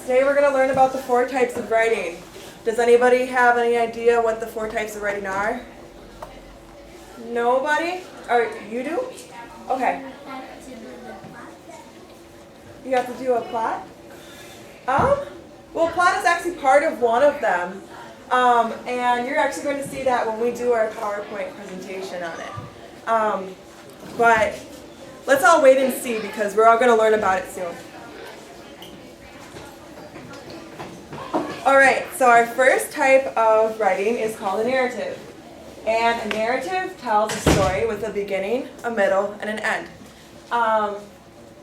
Today we're going to learn about the 4 types of writing. Does anybody have any idea what the 4 types of writing are? Nobody? Or you do? Okay. You have to do a plot? Well, plot is actually part of one of them. And you're actually going to see that when we do our PowerPoint presentation on it. But let's all wait and see because we're all going to learn about it soon. Alright, so our first type of writing is called a narrative. And a narrative tells a story with a beginning, a middle, and an end. I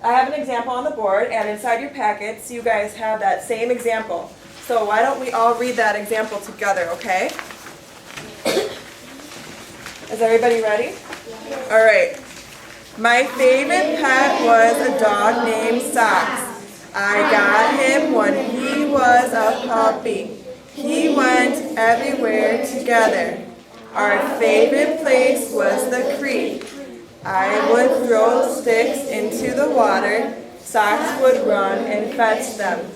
have an example on the board, and inside your packets you guys have that same example. So why don't we all read that example together, okay? Is everybody ready? Alright. My favorite pet was a dog named Socks. I got him when he was a puppy. He went everywhere together. Our favorite place was the creek. I would throw sticks into the water. Socks would run and fetch them.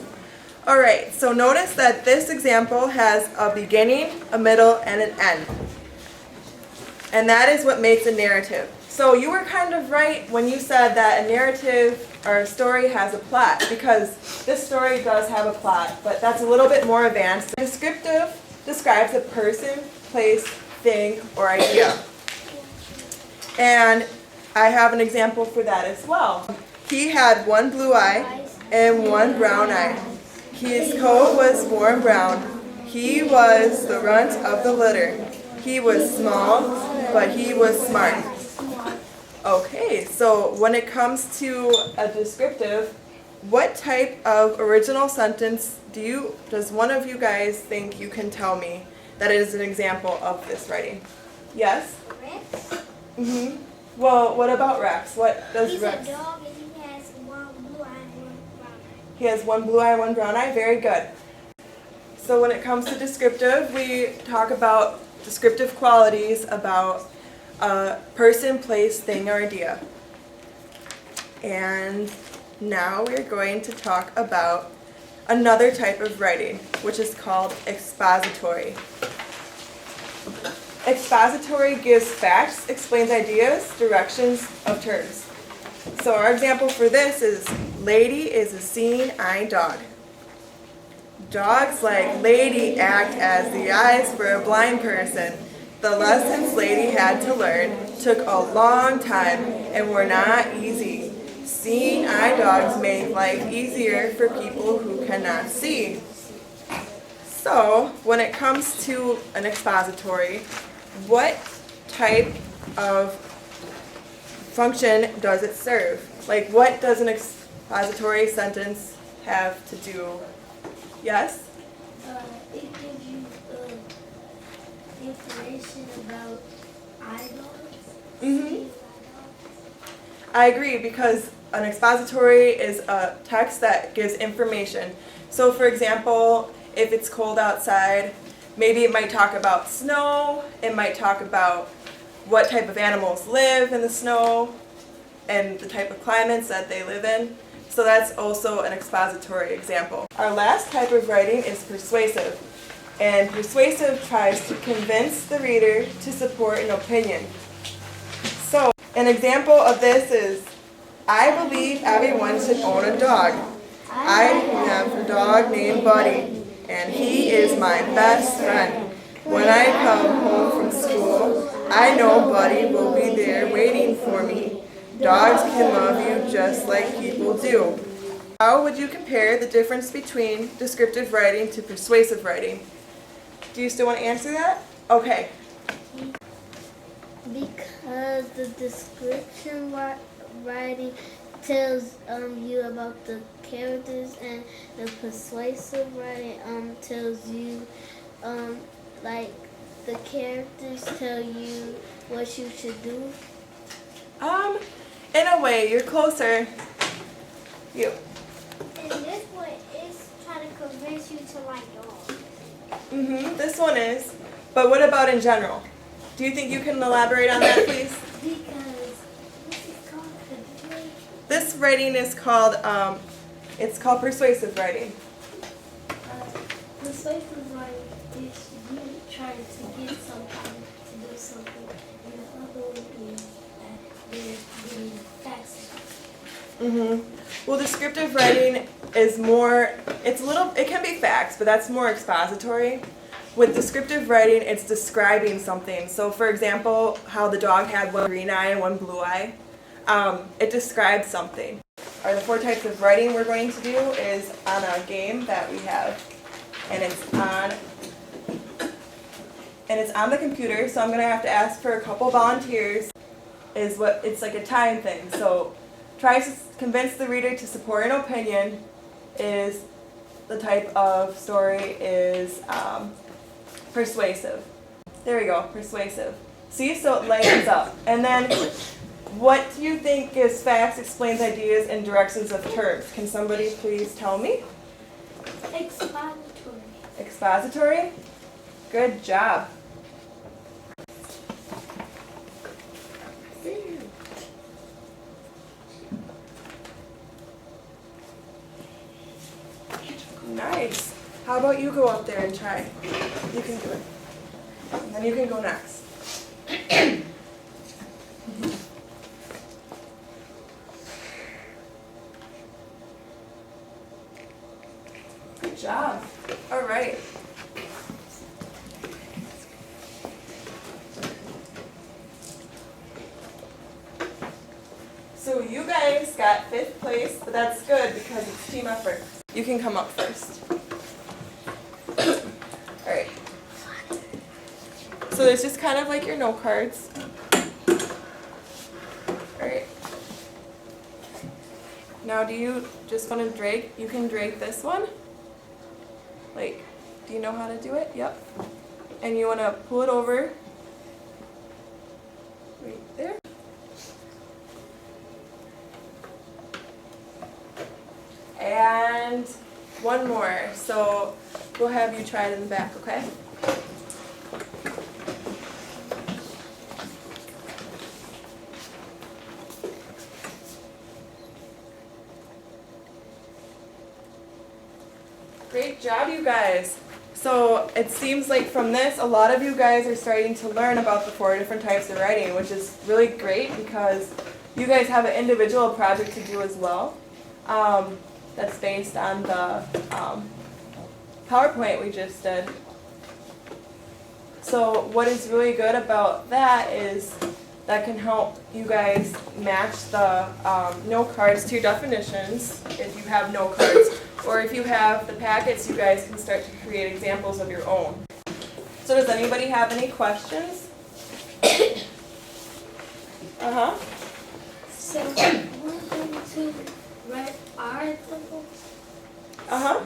Alright, so notice that this example has a beginning, a middle, and an end. And that is what makes a narrative. So you were kind of right when you said that a narrative or a story has a plot, because this story does have a plot, but that's a little bit more advanced. Descriptive describes a person, place, thing, or idea. And I have an example for that as well. He had one blue eye and one brown eye. His coat was warm brown. He was the runt of the litter. He was small, but he was smart. Okay, so when it comes to a descriptive, what type of original sentence does one of you guys think you can tell me that is an example of this writing? Yes? Rex? Mm-hmm. Well, what about Rex? What does He's Rex? He's a dog and he has one blue eye and one brown eye. He has one blue eye, one brown eye. Very good. So when it comes to descriptive, we talk about descriptive qualities about a person, place, thing, or idea. And now we're going to talk about another type of writing, which is called expository. Expository gives facts, explains ideas, directions of terms. So our example for this is, Lady is a seeing-eye dog. Dogs like Lady act as the eyes for a blind person. The lessons Lady had to learn took a long time and were not easy. Seeing-eye dogs make life easier for people who cannot see. So, when it comes to an expository, what type of function does it serve? Like, what does an expository sentence have to do? Yes? It gives you information about eyeballs. Mm-hmm. I agree, because an expository is a text that gives information. So for example, if it's cold outside, maybe it might talk about snow, it might talk about what type of animals live in the snow, and the type of climates that they live in. So that's also an expository example. Our last type of writing is persuasive. And persuasive tries to convince the reader to support an opinion. So, an example of this is, I believe everyone should own a dog. I have a dog named Buddy, and he is my best friend. When I come home from school, I know Buddy will be there waiting for me. Dogs can love you just like people do. How would you compare the difference between descriptive writing to persuasive writing? Do you still want to answer that? Okay. Because the description writing tells you about the characters, and the persuasive writing tells you like the characters tell you what you should do. In a way, you're closer. You. And this one is trying to convince you to like dogs. This one is. But what about in general? Do you think you can elaborate on that, please? Because this is called This writing is called, it's called persuasive writing. persuasive writing is you trying to get somebody to do something, and the other one is that they're getting facts. Well, descriptive writing is more, it can be facts, but that's more expository. With descriptive writing, it's describing something. So for example, how the dog had one green eye and one blue eye. It describes something. The 4 types of writing we're going to do is on a game that we have. And it's on the computer, so I'm going to have to ask for a couple volunteers. It's like a time thing. So try to convince the reader to support an opinion is the type of story is persuasive. There we go, persuasive. See, so it lightens up. And then what do you think gives facts, explains ideas, and directions of terms? Can somebody please tell me? Expository. Expository? Good job. Nice. How about you go up there and try? You can do it. And then you can go next. Good job. All right. So you guys got 5th place, but that's good because it's team effort. You can come up first. All right. So there's just kind of like your note cards. All right. Now do you just want to drag? You can drag this one. Like, do you know how to do it? Yep. And you want to pull it over right there. And one more. So we'll have you try it in the back, okay? Great job, you guys. So it seems like from this, a lot of you guys are starting to learn about the 4 different types of writing, which is really great because you guys have an individual project to do as well. That's based on the PowerPoint we just did. So what is really good about that is that can help you guys match the note cards to your definitions if you have note cards. Or if you have the packets, you guys can start to create examples of your own. So does anybody have any questions? So we're going to write our examples?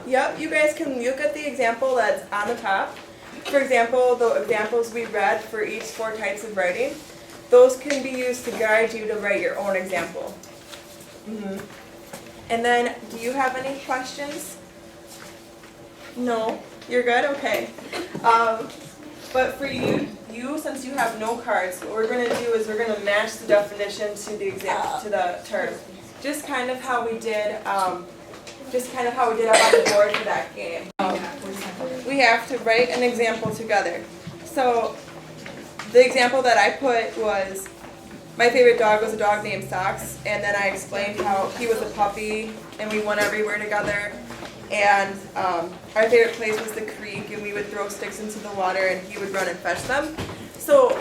Yep, you guys can look at the example that's on the top. For example, the examples we read for each 4 types of writing, those can be used to guide you to write your own example. And then, do you have any questions? No? You're good? Okay. But for you, since you have no cards, what we're going to do is we're going to match the definition to the example, to the term. Just kind of how we did, up on the board for that game. We have to write an example together. So, the example that I put was, my favorite dog was a dog named Socks, and then I explained how he was a puppy, and we went everywhere together, and our favorite place was the creek, and we would throw sticks into the water, and he would run and fetch them. So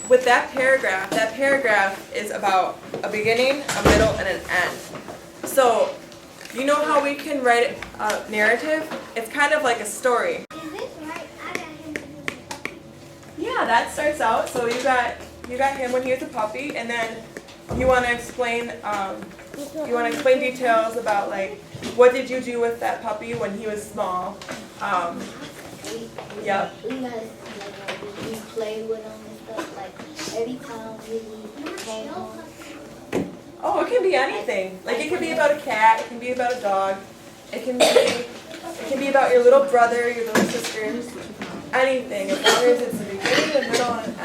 with that paragraph is about a beginning, a middle, and an end. So you know how we can write a narrative? It's kind of like a story. Is this right? I got him when he was a puppy. Yeah, that starts out. So you got him when he was a puppy, and then you want to explain details about like what did you do with that puppy when he was small. Yep. We played with him and stuff. Like every time we came home. Oh, it can be anything. Like it can be about a cat. It can be about a dog. It can be about your little brother, your little sister. Anything, as long as it's the beginning, the middle, and